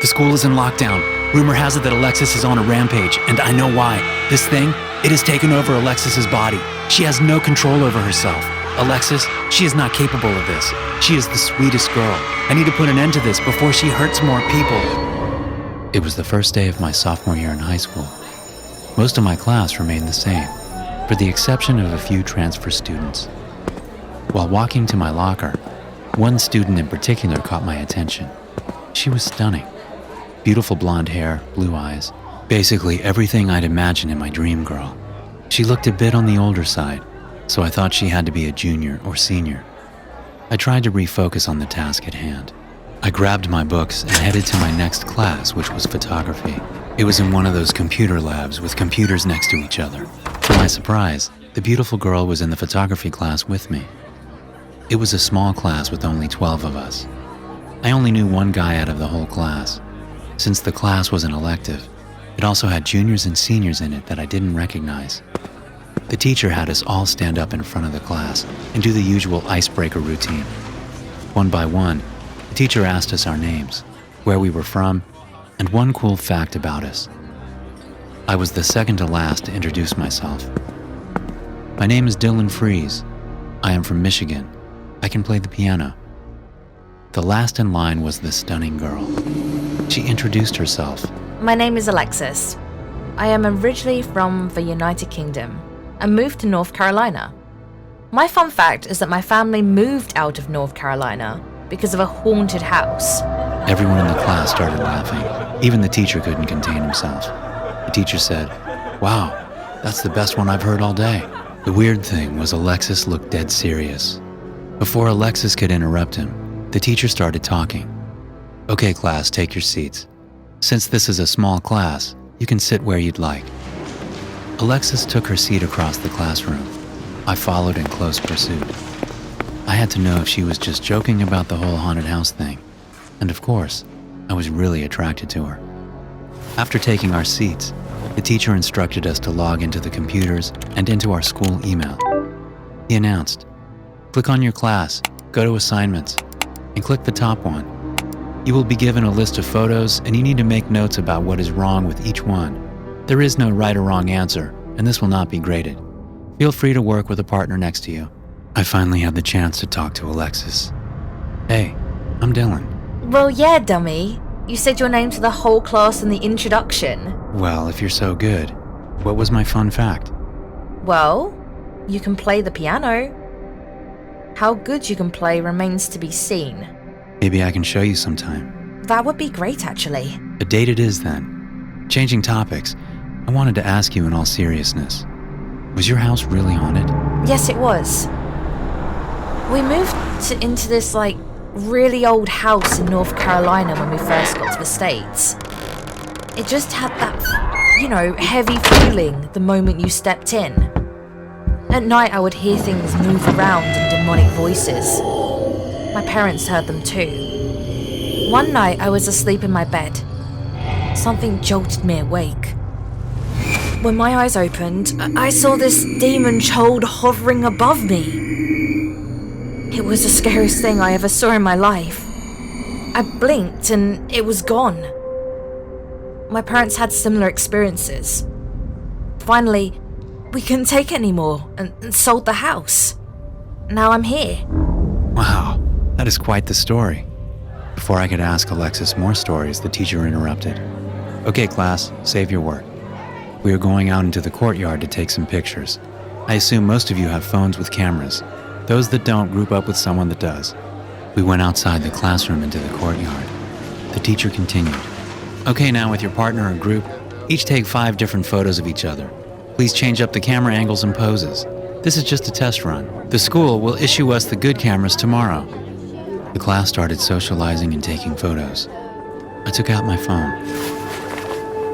The school is in lockdown. Rumor has it that Alexis is on a rampage, and I know why. This thing, it has taken over Alexis's body. She has no control over herself. Alexis, she is not capable of this. She is the sweetest girl. I need to put an end to this before she hurts more people. It was the first day of my sophomore year in high school. Most of my class remained the same, for the exception of a few transfer students. While walking to my locker, one student in particular caught my attention. She was stunning. Beautiful blonde hair, blue eyes, basically everything I'd imagined in my dream girl. She looked a bit on the older side, so I thought she had to be a junior or senior. I tried to refocus on the task at hand. I grabbed my books and headed to my next class, which was photography. It was in one of those computer labs with computers next to each other. To my surprise, the beautiful girl was in the photography class with me. It was a small class with only 12 of us. I only knew one guy out of the whole class. Since the class was an elective, it also had juniors and seniors in it that I didn't recognize. The teacher had us all stand up in front of the class and do the usual icebreaker routine. One by one, the teacher asked us our names, where we were from, and one cool fact about us. I was the second to last to introduce myself. My name is Dylan Freeze. I am from Michigan. I can play the piano. The last in line was the stunning girl. She introduced herself. My name is Alexis. I am originally from the United Kingdom and moved to North Carolina. My fun fact is that my family moved out of North Carolina because of a haunted house. Everyone in the class started laughing. Even the teacher couldn't contain himself. The teacher said, "Wow, that's the best one I've heard all day." The weird thing was Alexis looked dead serious. Before Alexis could interrupt him, the teacher started talking. "Okay, class, take your seats. Since this is a small class, you can sit where you'd like." Alexis took her seat across the classroom. I followed in close pursuit. I had to know if she was just joking about the whole haunted house thing. And of course, I was really attracted to her. After taking our seats, the teacher instructed us to log into the computers and into our school email. He announced, "Click on your class, go to assignments, and click the top one. You will be given a list of photos and you need to make notes about what is wrong with each one. There is no right or wrong answer, and this will not be graded. Feel free to work with a partner next to you." I finally had the chance to talk to Alexis. "Hey, I'm Dylan." Well, yeah, dummy. You said your name to the whole class in the introduction. "Well, if you're so good, what was my fun fact?" Well, you can play the piano. How good you can play remains to be seen. Maybe I can show you sometime. That would be great, actually. A date it is then. Changing topics, I wanted to ask you in all seriousness. Was your house really haunted? Yes, it was. We moved into this, really old house in North Carolina when we first got to the States. It just had that, heavy feeling the moment you stepped in. At night, I would hear things move around and demonic voices. My parents heard them too. One night, I was asleep in my bed. Something jolted me awake. When my eyes opened, I saw this demon child hovering above me. It was the scariest thing I ever saw in my life. I blinked and it was gone. My parents had similar experiences. Finally, we couldn't take it anymore and sold the house. Now I'm here. Wow, that is quite the story. Before I could ask Alexis more stories, the teacher interrupted. "Okay, class, save your work. We are going out into the courtyard to take some pictures. I assume most of you have phones with cameras. Those that don't, group up with someone that does." We went outside the classroom into the courtyard. The teacher continued. "Okay, now with your partner or group, each take 5 different photos of each other. Please change up the camera angles and poses. This is just a test run. The school will issue us the good cameras tomorrow." The class started socializing and taking photos. I took out my phone.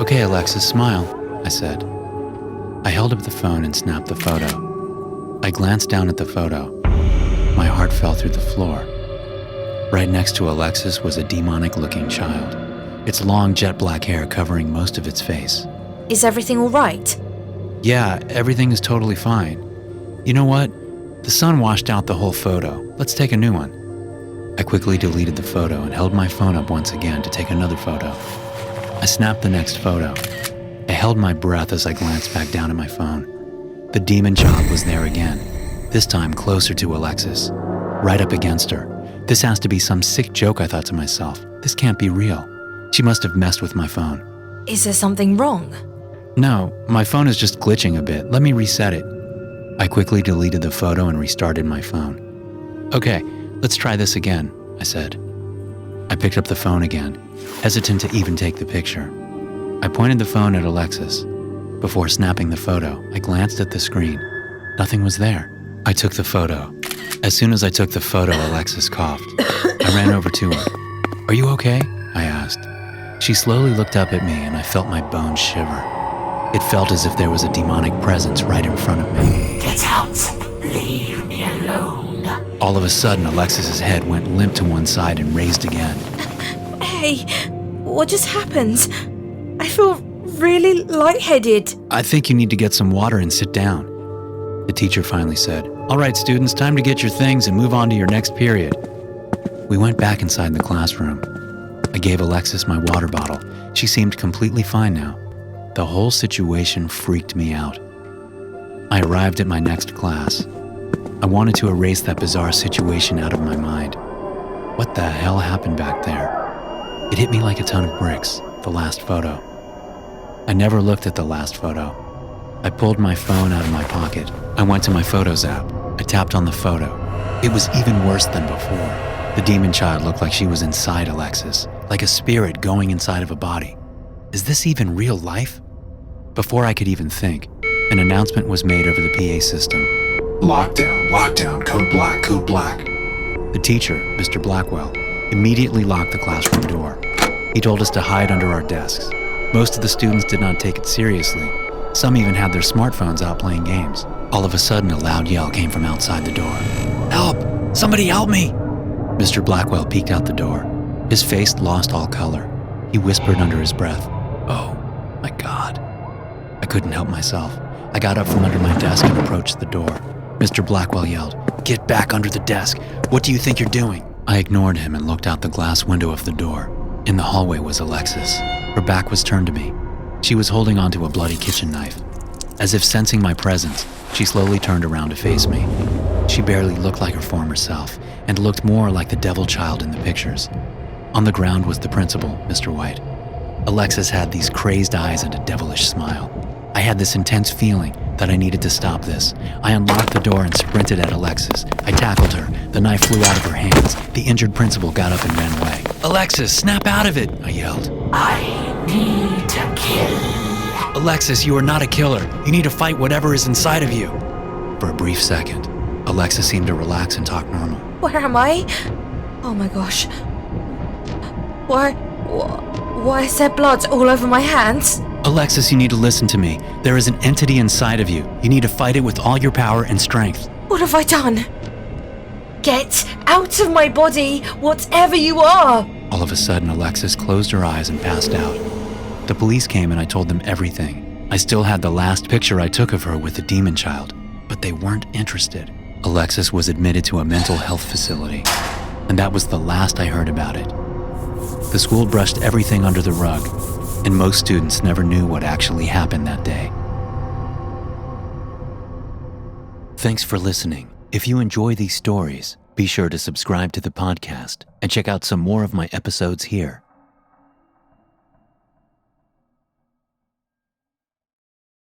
"Okay, Alexis, smile," I said. I held up the phone and snapped the photo. I glanced down at the photo. My heart fell through the floor. Right next to Alexis was a demonic-looking child, its long jet black hair covering most of its face. Is everything all right? "Yeah, everything is totally fine. You know what? The sun washed out the whole photo. Let's take a new one." I quickly deleted the photo and held my phone up once again to take another photo. I snapped the next photo. I held my breath as I glanced back down at my phone. The demon child was there again, this time closer to Alexis, right up against her. This has to be some sick joke, I thought to myself. This can't be real. She must have messed with my phone. Is there something wrong? No, my phone is just glitching a bit. Let me reset it. I quickly deleted the photo and restarted my phone. Okay, let's try this again, I said. I picked up the phone again, hesitant to even take the picture. I pointed the phone at Alexis. Before snapping the photo, I glanced at the screen. Nothing was there. I took the photo. As soon as I took the photo, Alexis coughed. I ran over to her. "Are you okay?" I asked. She slowly looked up at me and I felt my bones shiver. It felt as if there was a demonic presence right in front of me. "Get out! Leave me alone!" All of a sudden, Alexis's head went limp to one side and raised again. Hey, what just happened? I feel really lightheaded. "I think you need to get some water and sit down," the teacher finally said. "All right, students, time to get your things and move on to your next period." We went back inside the classroom. I gave Alexis my water bottle. She seemed completely fine now. The whole situation freaked me out. I arrived at my next class. I wanted to erase that bizarre situation out of my mind. What the hell happened back there? It hit me like a ton of bricks, the last photo. I never looked at the last photo. I pulled my phone out of my pocket. I went to my Photos app. I tapped on the photo. It was even worse than before. The demon child looked like she was inside Alexis, like a spirit going inside of a body. Is this even real life? Before I could even think, an announcement was made over the PA system. "Lockdown, lockdown, code black, code black." The teacher, Mr. Blackwell, immediately locked the classroom door. He told us to hide under our desks. Most of the students did not take it seriously. Some even had their smartphones out playing games. All of a sudden, a loud yell came from outside the door. "Help! Somebody help me!" Mr. Blackwell peeked out the door. His face lost all color. He whispered under his breath, "Oh, my God." I couldn't help myself. I got up from under my desk and approached the door. Mr. Blackwell yelled, "Get back under the desk! What do you think you're doing?" I ignored him and looked out the glass window of the door. In the hallway was Alexis. Her back was turned to me. She was holding onto a bloody kitchen knife. As if sensing my presence, she slowly turned around to face me. She barely looked like her former self and looked more like the devil child in the pictures. On the ground was the principal, Mr. White. Alexis had these crazed eyes and a devilish smile. I had this intense feeling that I needed to stop this. I unlocked the door and sprinted at Alexis. I tackled her. The knife flew out of her hands. The injured principal got up and ran away. "Alexis, snap out of it!" I yelled. "I need to kill." "Alexis, you are not a killer. You need to fight whatever is inside of you." For a brief second, Alexis seemed to relax and talk normal. Where am I? Oh my gosh. Why is there blood all over my hands? "Alexis, you need to listen to me. There is an entity inside of you. You need to fight it with all your power and strength." What have I done? Get out of my body, whatever you are! All of a sudden, Alexis closed her eyes and passed out. The police came and I told them everything. I still had the last picture I took of her with the demon child, but they weren't interested. Alexis was admitted to a mental health facility, and that was the last I heard about it. The school brushed everything under the rug, and most students never knew what actually happened that day. Thanks for listening. If you enjoy these stories, be sure to subscribe to the podcast and check out some more of my episodes here.